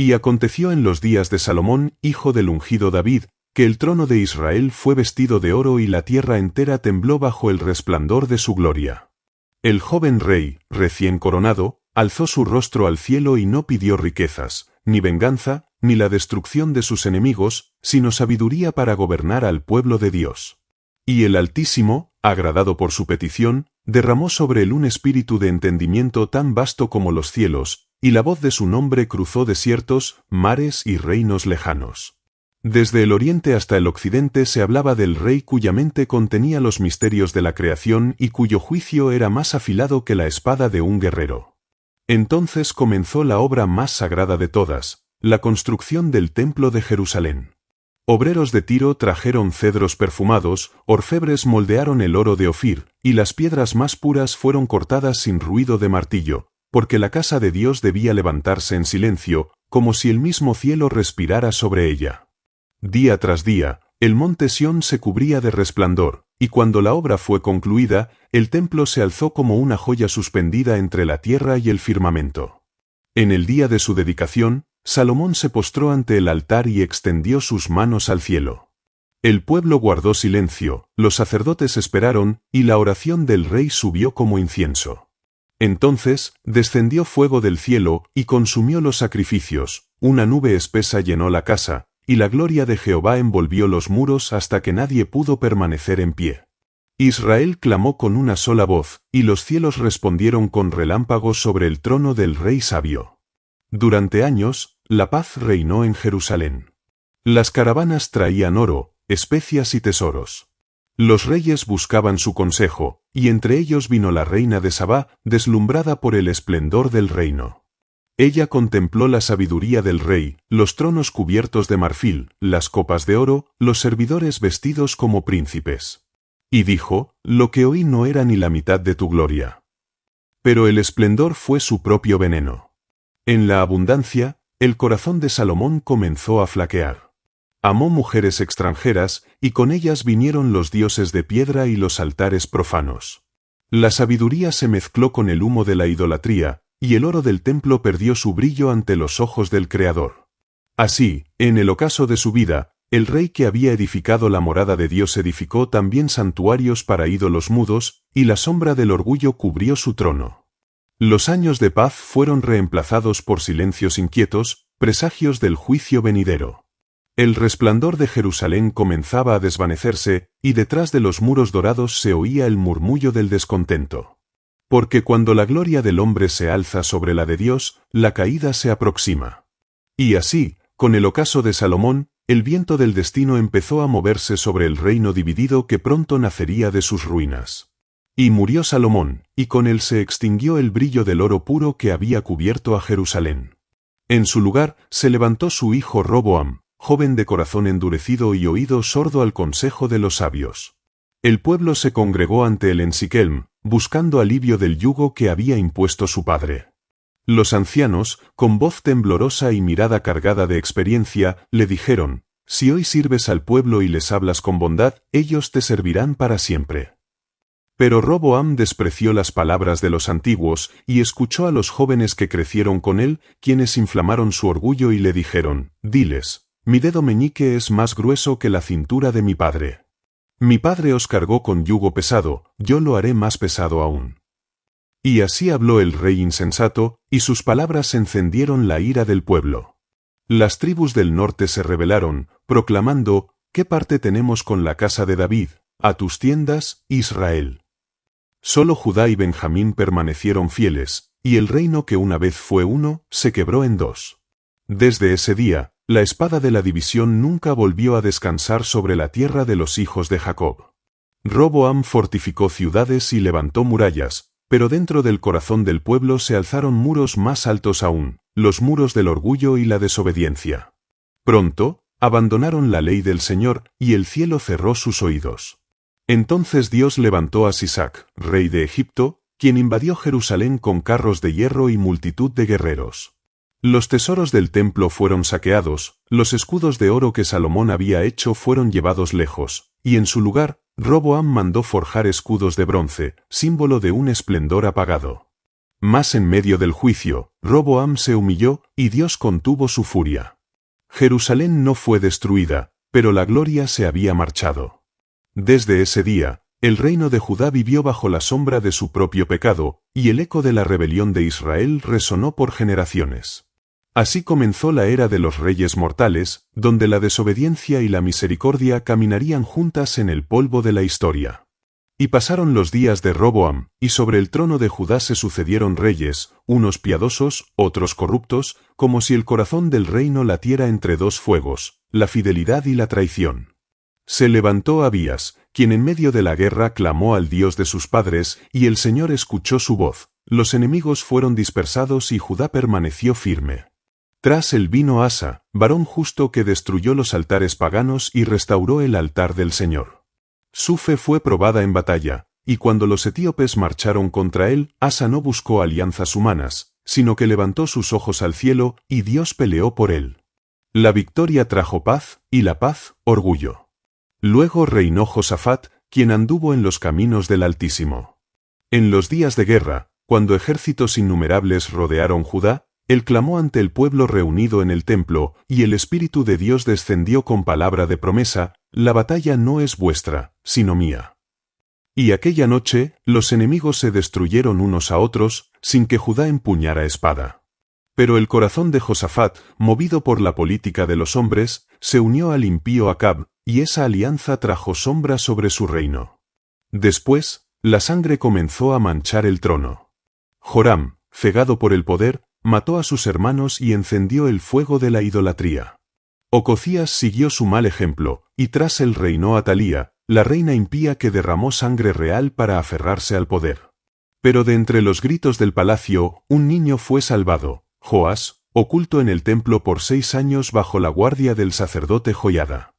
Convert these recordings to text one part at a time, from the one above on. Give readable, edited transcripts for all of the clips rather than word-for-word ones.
Y aconteció en los días de Salomón, hijo del ungido David, que el trono de Israel fue vestido de oro y la tierra entera tembló bajo el resplandor de su gloria. El joven rey, recién coronado, alzó su rostro al cielo y no pidió riquezas, ni venganza, ni la destrucción de sus enemigos, sino sabiduría para gobernar al pueblo de Dios. Y el Altísimo, agradado por su petición, derramó sobre él un espíritu de entendimiento tan vasto como los cielos, y la voz de su nombre cruzó desiertos, mares y reinos lejanos. Desde el oriente hasta el occidente se hablaba del rey cuya mente contenía los misterios de la creación y cuyo juicio era más afilado que la espada de un guerrero. Entonces comenzó la obra más sagrada de todas, la construcción del templo de Jerusalén. Obreros de Tiro trajeron cedros perfumados, orfebres moldearon el oro de Ofir, y las piedras más puras fueron cortadas sin ruido de martillo, porque la casa de Dios debía levantarse en silencio, como si el mismo cielo respirara sobre ella. Día tras día, el monte Sión se cubría de resplandor, y cuando la obra fue concluida, el templo se alzó como una joya suspendida entre la tierra y el firmamento. En el día de su dedicación, Salomón se postró ante el altar y extendió sus manos al cielo. El pueblo guardó silencio, los sacerdotes esperaron, y la oración del rey subió como incienso. Entonces, descendió fuego del cielo, y consumió los sacrificios, una nube espesa llenó la casa, y la gloria de Jehová envolvió los muros hasta que nadie pudo permanecer en pie. Israel clamó con una sola voz, y los cielos respondieron con relámpagos sobre el trono del rey sabio. Durante años, la paz reinó en Jerusalén. Las caravanas traían oro, especias y tesoros. Los reyes buscaban su consejo, y entre ellos vino la reina de Sabá, deslumbrada por el esplendor del reino. Ella contempló la sabiduría del rey, los tronos cubiertos de marfil, las copas de oro, los servidores vestidos como príncipes. Y dijo, lo que oí no era ni la mitad de tu gloria. Pero el esplendor fue su propio veneno. En la abundancia, el corazón de Salomón comenzó a flaquear. Amó mujeres extranjeras, y con ellas vinieron los dioses de piedra y los altares profanos. La sabiduría se mezcló con el humo de la idolatría, y el oro del templo perdió su brillo ante los ojos del Creador. Así, en el ocaso de su vida, el rey que había edificado la morada de Dios edificó también santuarios para ídolos mudos, y la sombra del orgullo cubrió su trono. Los años de paz fueron reemplazados por silencios inquietos, presagios del juicio venidero. El resplandor de Jerusalén comenzaba a desvanecerse, y detrás de los muros dorados se oía el murmullo del descontento. Porque cuando la gloria del hombre se alza sobre la de Dios, la caída se aproxima. Y así, con el ocaso de Salomón, el viento del destino empezó a moverse sobre el reino dividido que pronto nacería de sus ruinas. Y murió Salomón, y con él se extinguió el brillo del oro puro que había cubierto a Jerusalén. En su lugar se levantó su hijo Roboam, joven de corazón endurecido y oído sordo al consejo de los sabios. El pueblo se congregó ante él en Siquelm, buscando alivio del yugo que había impuesto su padre. Los ancianos, con voz temblorosa y mirada cargada de experiencia, le dijeron, si hoy sirves al pueblo y les hablas con bondad, ellos te servirán para siempre. Pero Roboam despreció las palabras de los antiguos, y escuchó a los jóvenes que crecieron con él, quienes inflamaron su orgullo y le dijeron, diles, mi dedo meñique es más grueso que la cintura de mi padre. Mi padre os cargó con yugo pesado, yo lo haré más pesado aún. Y así habló el rey insensato, y sus palabras encendieron la ira del pueblo. Las tribus del norte se rebelaron, proclamando, ¿qué parte tenemos con la casa de David? A tus tiendas, Israel. Solo Judá y Benjamín permanecieron fieles, y el reino que una vez fue uno, se quebró en dos. Desde ese día, la espada de la división nunca volvió a descansar sobre la tierra de los hijos de Jacob. Roboam fortificó ciudades y levantó murallas, pero dentro del corazón del pueblo se alzaron muros más altos aún, los muros del orgullo y la desobediencia. Pronto, abandonaron la ley del Señor, y el cielo cerró sus oídos. Entonces Dios levantó a Sisac, rey de Egipto, quien invadió Jerusalén con carros de hierro y multitud de guerreros. Los tesoros del templo fueron saqueados, los escudos de oro que Salomón había hecho fueron llevados lejos, y en su lugar, Roboam mandó forjar escudos de bronce, símbolo de un esplendor apagado. Mas en medio del juicio, Roboam se humilló, y Dios contuvo su furia. Jerusalén no fue destruida, pero la gloria se había marchado. Desde ese día, el reino de Judá vivió bajo la sombra de su propio pecado, y el eco de la rebelión de Israel resonó por generaciones. Así comenzó la era de los reyes mortales, donde la desobediencia y la misericordia caminarían juntas en el polvo de la historia. Y pasaron los días de Roboam, y sobre el trono de Judá se sucedieron reyes, unos piadosos, otros corruptos, como si el corazón del reino latiera entre dos fuegos, la fidelidad y la traición. Se levantó Abías, quien en medio de la guerra clamó al Dios de sus padres, y el Señor escuchó su voz. Los enemigos fueron dispersados y Judá permaneció firme. Tras él vino Asa, varón justo que destruyó los altares paganos y restauró el altar del Señor. Su fe fue probada en batalla, y cuando los etíopes marcharon contra él, Asa no buscó alianzas humanas, sino que levantó sus ojos al cielo, y Dios peleó por él. La victoria trajo paz, y la paz, orgullo. Luego reinó Josafat, quien anduvo en los caminos del Altísimo. En los días de guerra, cuando ejércitos innumerables rodearon Judá, él clamó ante el pueblo reunido en el templo, y el Espíritu de Dios descendió con palabra de promesa: la batalla no es vuestra, sino mía. Y aquella noche, los enemigos se destruyeron unos a otros, sin que Judá empuñara espada. Pero el corazón de Josafat, movido por la política de los hombres, se unió al impío Acab, y esa alianza trajo sombra sobre su reino. Después, la sangre comenzó a manchar el trono. Joram, cegado por el poder, mató a sus hermanos y encendió el fuego de la idolatría. Ocozías siguió su mal ejemplo, y tras él reinó Atalía, la reina impía que derramó sangre real para aferrarse al poder. Pero de entre los gritos del palacio, un niño fue salvado, Joás, oculto en el templo por 6 años bajo la guardia del sacerdote Joiada.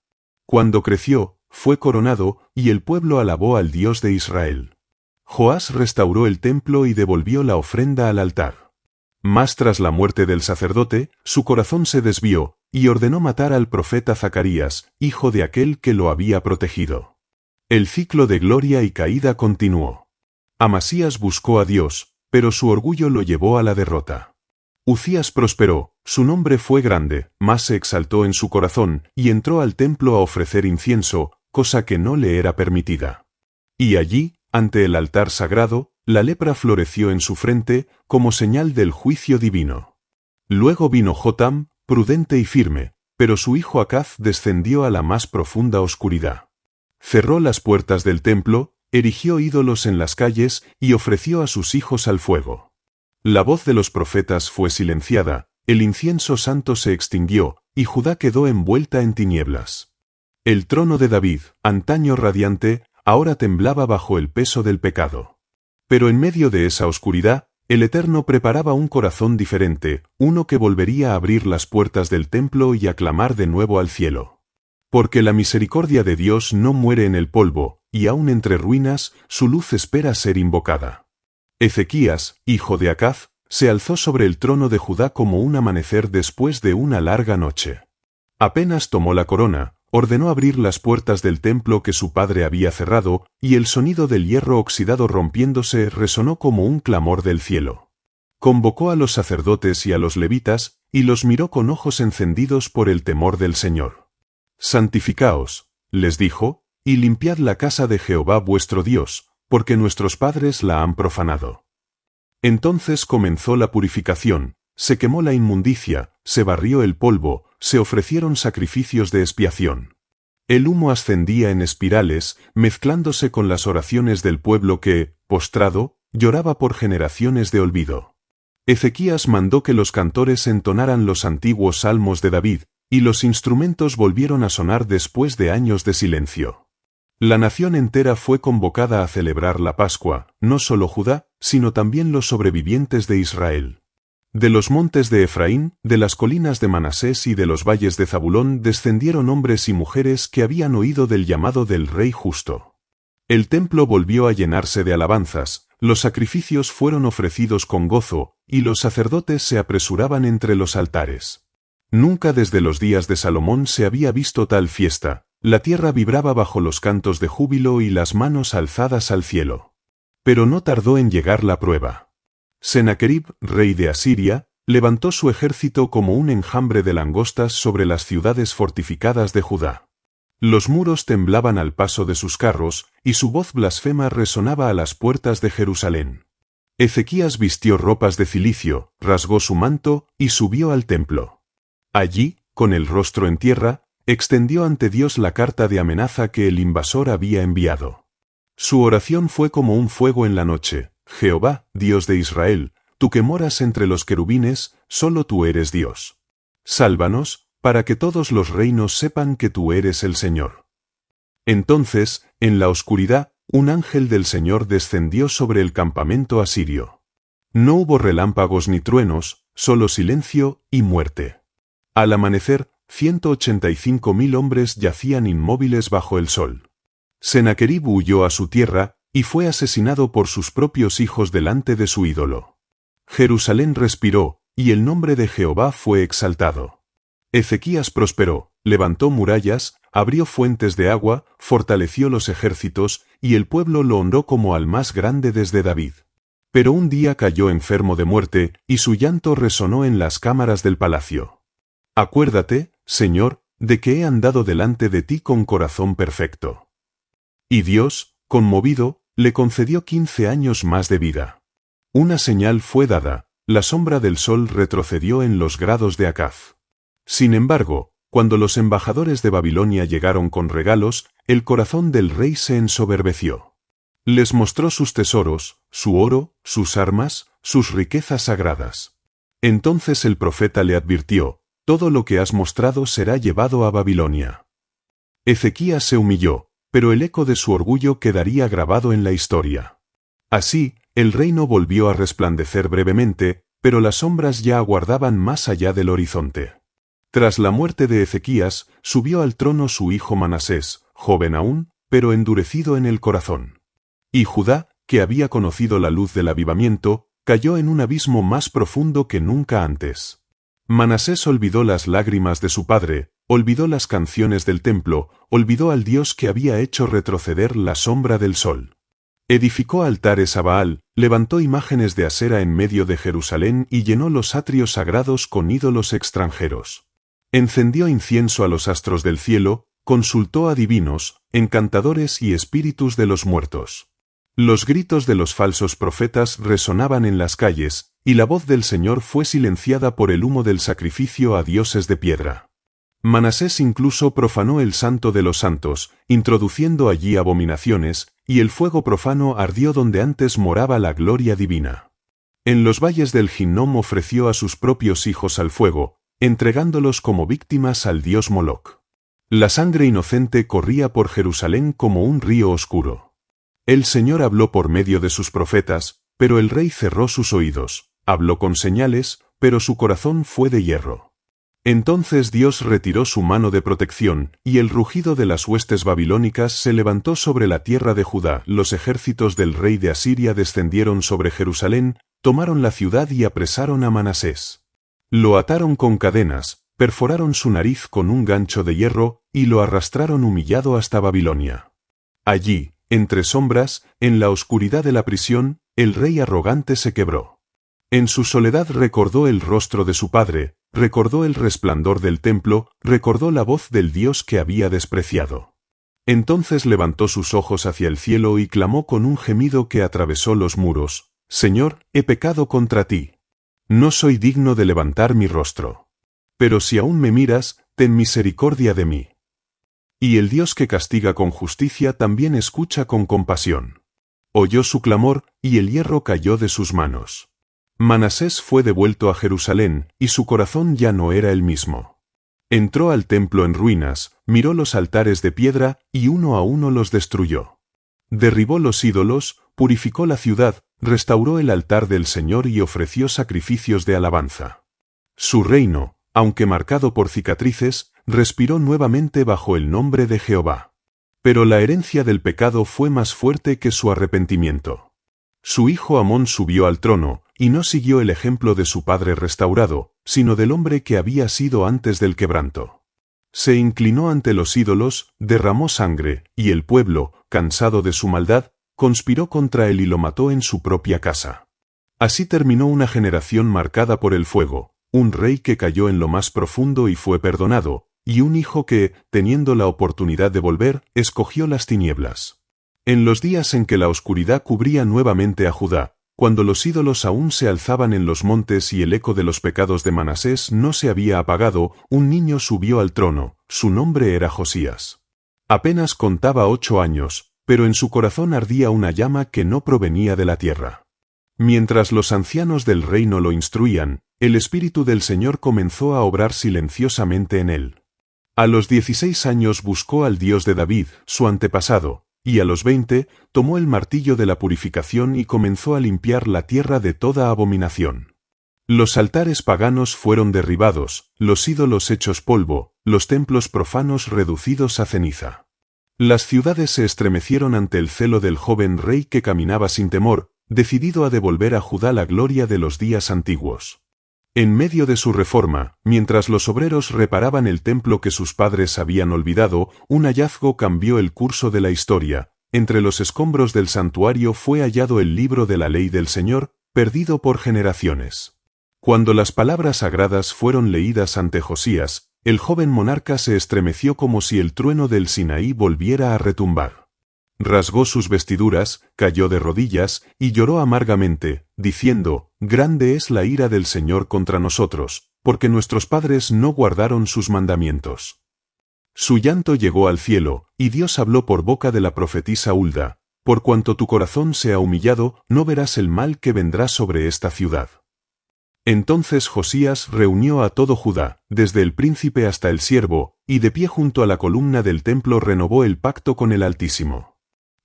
Cuando creció, fue coronado, y el pueblo alabó al Dios de Israel. Joás restauró el templo y devolvió la ofrenda al altar. Mas tras la muerte del sacerdote, su corazón se desvió, y ordenó matar al profeta Zacarías, hijo de aquel que lo había protegido. El ciclo de gloria y caída continuó. Amasías buscó a Dios, pero su orgullo lo llevó a la derrota. Uzías prosperó, su nombre fue grande, mas se exaltó en su corazón, y entró al templo a ofrecer incienso, cosa que no le era permitida. Y allí, ante el altar sagrado, la lepra floreció en su frente, como señal del juicio divino. Luego vino Jotam, prudente y firme, pero su hijo Acaz descendió a la más profunda oscuridad. Cerró las puertas del templo, erigió ídolos en las calles, y ofreció a sus hijos al fuego. La voz de los profetas fue silenciada, el incienso santo se extinguió, y Judá quedó envuelta en tinieblas. El trono de David, antaño radiante, ahora temblaba bajo el peso del pecado. Pero en medio de esa oscuridad, el Eterno preparaba un corazón diferente, uno que volvería a abrir las puertas del templo y a clamar de nuevo al cielo. Porque la misericordia de Dios no muere en el polvo, y aun entre ruinas, su luz espera ser invocada. Ezequías, hijo de Acaz, se alzó sobre el trono de Judá como un amanecer después de una larga noche. Apenas tomó la corona, ordenó abrir las puertas del templo que su padre había cerrado, y el sonido del hierro oxidado rompiéndose resonó como un clamor del cielo. Convocó a los sacerdotes y a los levitas, y los miró con ojos encendidos por el temor del Señor. Santificaos, les dijo, y limpiad la casa de Jehová vuestro Dios, porque nuestros padres la han profanado. Entonces comenzó la purificación, se quemó la inmundicia, se barrió el polvo, se ofrecieron sacrificios de expiación. El humo ascendía en espirales, mezclándose con las oraciones del pueblo que, postrado, lloraba por generaciones de olvido. Ezequías mandó que los cantores entonaran los antiguos salmos de David, y los instrumentos volvieron a sonar después de años de silencio. La nación entera fue convocada a celebrar la Pascua, no solo Judá, sino también los sobrevivientes de Israel. De los montes de Efraín, de las colinas de Manasés y de los valles de Zabulón descendieron hombres y mujeres que habían oído del llamado del Rey justo. El templo volvió a llenarse de alabanzas, los sacrificios fueron ofrecidos con gozo, y los sacerdotes se apresuraban entre los altares. Nunca desde los días de Salomón se había visto tal fiesta, la tierra vibraba bajo los cantos de júbilo y las manos alzadas al cielo. Pero no tardó en llegar la prueba. Sennacherib, rey de Asiria, levantó su ejército como un enjambre de langostas sobre las ciudades fortificadas de Judá. Los muros temblaban al paso de sus carros, y su voz blasfema resonaba a las puertas de Jerusalén. Ezequías vistió ropas de cilicio, rasgó su manto, y subió al templo. Allí, con el rostro en tierra, extendió ante Dios la carta de amenaza que el invasor había enviado. Su oración fue como un fuego en la noche: Jehová, Dios de Israel, tú que moras entre los querubines, solo tú eres Dios. Sálvanos, para que todos los reinos sepan que tú eres el Señor. Entonces, en la oscuridad, un ángel del Señor descendió sobre el campamento asirio. No hubo relámpagos ni truenos, solo silencio y muerte. Al amanecer, 185.000 hombres yacían inmóviles bajo el sol. Sennacherib huyó a su tierra, y fue asesinado por sus propios hijos delante de su ídolo. Jerusalén respiró, y el nombre de Jehová fue exaltado. Ezequías prosperó, levantó murallas, abrió fuentes de agua, fortaleció los ejércitos, y el pueblo lo honró como al más grande desde David. Pero un día cayó enfermo de muerte, y su llanto resonó en las cámaras del palacio. Acuérdate, Señor, de que he andado delante de ti con corazón perfecto. Y Dios, conmovido, le concedió 15 años más de vida. Una señal fue dada: la sombra del sol retrocedió en los grados de Acaz. Sin embargo, cuando los embajadores de Babilonia llegaron con regalos, el corazón del rey se ensoberbeció. Les mostró sus tesoros, su oro, sus armas, sus riquezas sagradas. Entonces el profeta le advirtió: todo lo que has mostrado será llevado a Babilonia. Ezequías se humilló, pero el eco de su orgullo quedaría grabado en la historia. Así, el reino volvió a resplandecer brevemente, pero las sombras ya aguardaban más allá del horizonte. Tras la muerte de Ezequías, subió al trono su hijo Manasés, joven aún, pero endurecido en el corazón. Y Judá, que había conocido la luz del avivamiento, cayó en un abismo más profundo que nunca antes. Manasés olvidó las lágrimas de su padre, olvidó las canciones del templo, olvidó al Dios que había hecho retroceder la sombra del sol. Edificó altares a Baal, levantó imágenes de Asera en medio de Jerusalén y llenó los atrios sagrados con ídolos extranjeros. Encendió incienso a los astros del cielo, consultó a divinos, encantadores y espíritus de los muertos. Los gritos de los falsos profetas resonaban en las calles, y la voz del Señor fue silenciada por el humo del sacrificio a dioses de piedra. Manasés incluso profanó el santo de los santos, introduciendo allí abominaciones, y el fuego profano ardió donde antes moraba la gloria divina. En los valles del Hinnom ofreció a sus propios hijos al fuego, entregándolos como víctimas al dios Moloc. La sangre inocente corría por Jerusalén como un río oscuro. El Señor habló por medio de sus profetas, pero el rey cerró sus oídos, habló con señales, pero su corazón fue de hierro. Entonces Dios retiró su mano de protección, y el rugido de las huestes babilónicas se levantó sobre la tierra de Judá. Los ejércitos del rey de Asiria descendieron sobre Jerusalén, tomaron la ciudad y apresaron a Manasés. Lo ataron con cadenas, perforaron su nariz con un gancho de hierro, y lo arrastraron humillado hasta Babilonia. Allí, entre sombras, en la oscuridad de la prisión, el rey arrogante se quebró. En su soledad recordó el rostro de su padre, recordó el resplandor del templo, recordó la voz del Dios que había despreciado. Entonces levantó sus ojos hacia el cielo y clamó con un gemido que atravesó los muros: Señor, he pecado contra ti. No soy digno de levantar mi rostro. Pero si aún me miras, ten misericordia de mí. Y el Dios que castiga con justicia también escucha con compasión. Oyó su clamor, y el hierro cayó de sus manos. Manasés fue devuelto a Jerusalén, y su corazón ya no era el mismo. Entró al templo en ruinas, miró los altares de piedra, y uno a uno los destruyó. Derribó los ídolos, purificó la ciudad, restauró el altar del Señor y ofreció sacrificios de alabanza. Su reino, aunque marcado por cicatrices, respiró nuevamente bajo el nombre de Jehová. Pero la herencia del pecado fue más fuerte que su arrepentimiento. Su hijo Amón subió al trono, y no siguió el ejemplo de su padre restaurado, sino del hombre que había sido antes del quebranto. Se inclinó ante los ídolos, derramó sangre, y el pueblo, cansado de su maldad, conspiró contra él y lo mató en su propia casa. Así terminó una generación marcada por el fuego, un rey que cayó en lo más profundo y fue perdonado, y un hijo que, teniendo la oportunidad de volver, escogió las tinieblas. En los días en que la oscuridad cubría nuevamente a Judá, cuando los ídolos aún se alzaban en los montes y el eco de los pecados de Manasés no se había apagado, un niño subió al trono, su nombre era Josías. Apenas contaba 8 años, pero en su corazón ardía una llama que no provenía de la tierra. Mientras los ancianos del reino lo instruían, el Espíritu del Señor comenzó a obrar silenciosamente en él. A los 16 años buscó al Dios de David, su antepasado, y a los 20, tomó el martillo de la purificación y comenzó a limpiar la tierra de toda abominación. Los altares paganos fueron derribados, los ídolos hechos polvo, los templos profanos reducidos a ceniza. Las ciudades se estremecieron ante el celo del joven rey que caminaba sin temor, decidido a devolver a Judá la gloria de los días antiguos. En medio de su reforma, mientras los obreros reparaban el templo que sus padres habían olvidado, un hallazgo cambió el curso de la historia. Entre los escombros del santuario fue hallado el libro de la ley del Señor, perdido por generaciones. Cuando las palabras sagradas fueron leídas ante Josías, el joven monarca se estremeció como si el trueno del Sinaí volviera a retumbar. Rasgó sus vestiduras, cayó de rodillas, y lloró amargamente, diciendo, «Grande es la ira del Señor contra nosotros, porque nuestros padres no guardaron sus mandamientos». Su llanto llegó al cielo, y Dios habló por boca de la profetisa Hulda, «Por cuanto tu corazón se ha humillado, no verás el mal que vendrá sobre esta ciudad». Entonces Josías reunió a todo Judá, desde el príncipe hasta el siervo, y de pie junto a la columna del templo renovó el pacto con el Altísimo.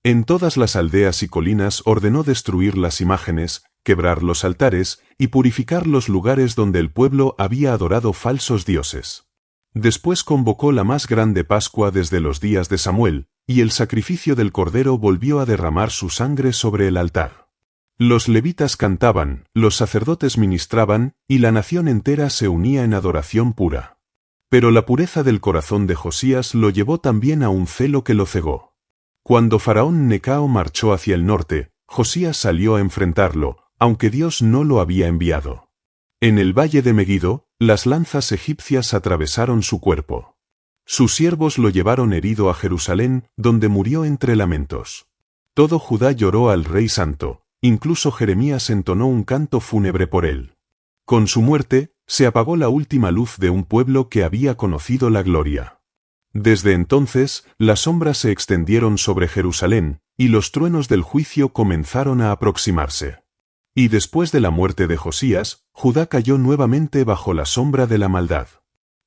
En todas las aldeas y colinas ordenó destruir las imágenes, quebrar los altares, y purificar los lugares donde el pueblo había adorado falsos dioses. Después convocó la más grande Pascua desde los días de Samuel, y el sacrificio del Cordero volvió a derramar su sangre sobre el altar. Los levitas cantaban, los sacerdotes ministraban, y la nación entera se unía en adoración pura. Pero la pureza del corazón de Josías lo llevó también a un celo que lo cegó. Cuando Faraón Necao marchó hacia el norte, Josías salió a enfrentarlo, aunque Dios no lo había enviado. En el valle de Meguido, las lanzas egipcias atravesaron su cuerpo. Sus siervos lo llevaron herido a Jerusalén, donde murió entre lamentos. Todo Judá lloró al Rey Santo, incluso Jeremías entonó un canto fúnebre por él. Con su muerte, se apagó la última luz de un pueblo que había conocido la gloria. Desde entonces, las sombras se extendieron sobre Jerusalén, y los truenos del juicio comenzaron a aproximarse. Y después de la muerte de Josías, Judá cayó nuevamente bajo la sombra de la maldad.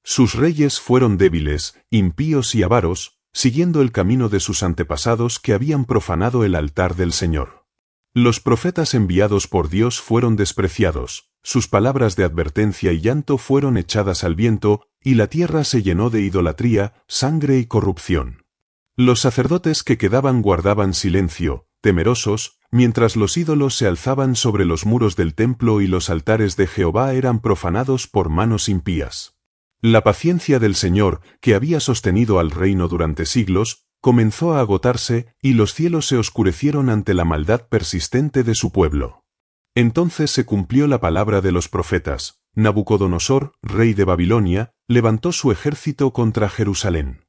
Sus reyes fueron débiles, impíos y avaros, siguiendo el camino de sus antepasados que habían profanado el altar del Señor. Los profetas enviados por Dios fueron despreciados, sus palabras de advertencia y llanto fueron echadas al viento, y la tierra se llenó de idolatría, sangre y corrupción. Los sacerdotes que quedaban guardaban silencio, temerosos, mientras los ídolos se alzaban sobre los muros del templo y los altares de Jehová eran profanados por manos impías. La paciencia del Señor, que había sostenido al reino durante siglos, comenzó a agotarse, y los cielos se oscurecieron ante la maldad persistente de su pueblo. Entonces se cumplió la palabra de los profetas. Nabucodonosor, rey de Babilonia, levantó su ejército contra Jerusalén.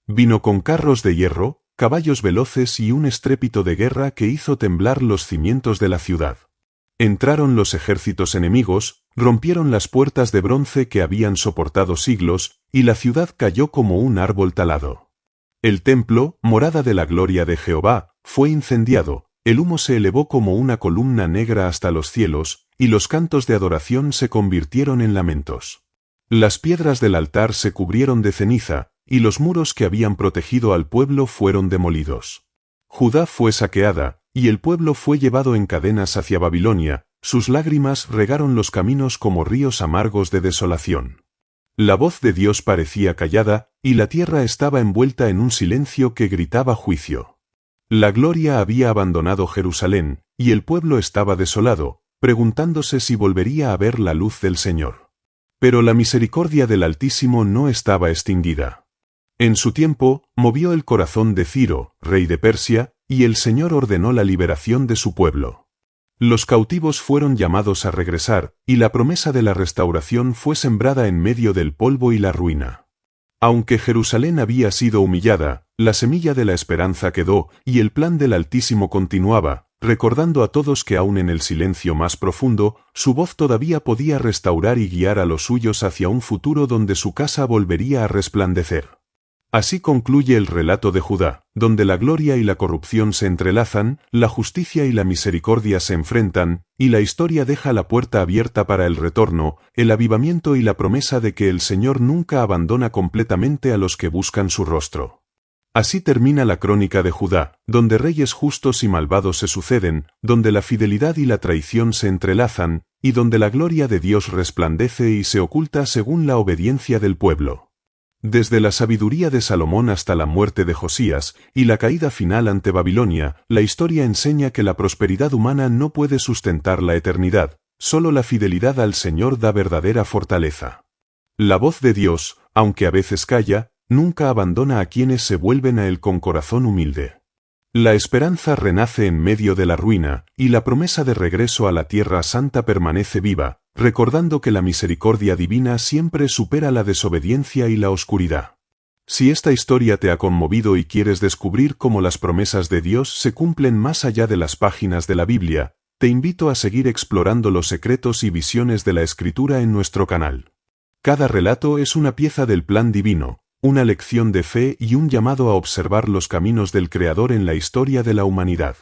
Vino con carros de hierro, caballos veloces y un estrépito de guerra que hizo temblar los cimientos de la ciudad. Entraron los ejércitos enemigos, rompieron las puertas de bronce que habían soportado siglos, y la ciudad cayó como un árbol talado. El templo, morada de la gloria de Jehová, fue incendiado, el humo se elevó como una columna negra hasta los cielos, y los cantos de adoración se convirtieron en lamentos. Las piedras del altar se cubrieron de ceniza, y los muros que habían protegido al pueblo fueron demolidos. Judá fue saqueada, y el pueblo fue llevado en cadenas hacia Babilonia, sus lágrimas regaron los caminos como ríos amargos de desolación. La voz de Dios parecía callada, y la tierra estaba envuelta en un silencio que gritaba juicio. La gloria había abandonado Jerusalén, y el pueblo estaba desolado, preguntándose si volvería a ver la luz del Señor. Pero la misericordia del Altísimo no estaba extinguida. En su tiempo, movió el corazón de Ciro, rey de Persia, y el Señor ordenó la liberación de su pueblo. Los cautivos fueron llamados a regresar, y la promesa de la restauración fue sembrada en medio del polvo y la ruina. Aunque Jerusalén había sido humillada, la semilla de la esperanza quedó, y el plan del Altísimo continuaba, recordando a todos que aun en el silencio más profundo, su voz todavía podía restaurar y guiar a los suyos hacia un futuro donde su casa volvería a resplandecer. Así concluye el relato de Judá, donde la gloria y la corrupción se entrelazan, la justicia y la misericordia se enfrentan, y la historia deja la puerta abierta para el retorno, el avivamiento y la promesa de que el Señor nunca abandona completamente a los que buscan su rostro. Así termina la crónica de Judá, donde reyes justos y malvados se suceden, donde la fidelidad y la traición se entrelazan, y donde la gloria de Dios resplandece y se oculta según la obediencia del pueblo. Desde la sabiduría de Salomón hasta la muerte de Josías y la caída final ante Babilonia, la historia enseña que la prosperidad humana no puede sustentar la eternidad, solo la fidelidad al Señor da verdadera fortaleza. La voz de Dios, aunque a veces calla, nunca abandona a quienes se vuelven a Él con corazón humilde. La esperanza renace en medio de la ruina, y la promesa de regreso a la tierra santa permanece viva, recordando que la misericordia divina siempre supera la desobediencia y la oscuridad. Si esta historia te ha conmovido y quieres descubrir cómo las promesas de Dios se cumplen más allá de las páginas de la Biblia, te invito a seguir explorando los secretos y visiones de la Escritura en nuestro canal. Cada relato es una pieza del plan divino, una lección de fe y un llamado a observar los caminos del Creador en la historia de la humanidad.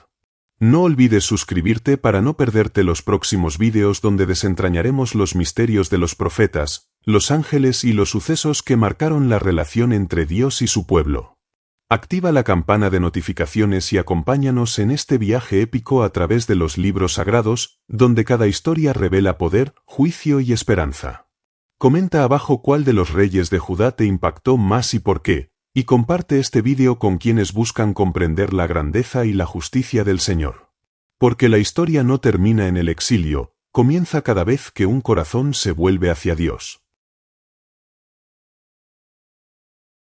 No olvides suscribirte para no perderte los próximos vídeos donde desentrañaremos los misterios de los profetas, los ángeles y los sucesos que marcaron la relación entre Dios y su pueblo. Activa la campana de notificaciones y acompáñanos en este viaje épico a través de los libros sagrados, donde cada historia revela poder, juicio y esperanza. Comenta abajo cuál de los reyes de Judá te impactó más y por qué, y comparte este vídeo con quienes buscan comprender la grandeza y la justicia del Señor. Porque la historia no termina en el exilio, comienza cada vez que un corazón se vuelve hacia Dios.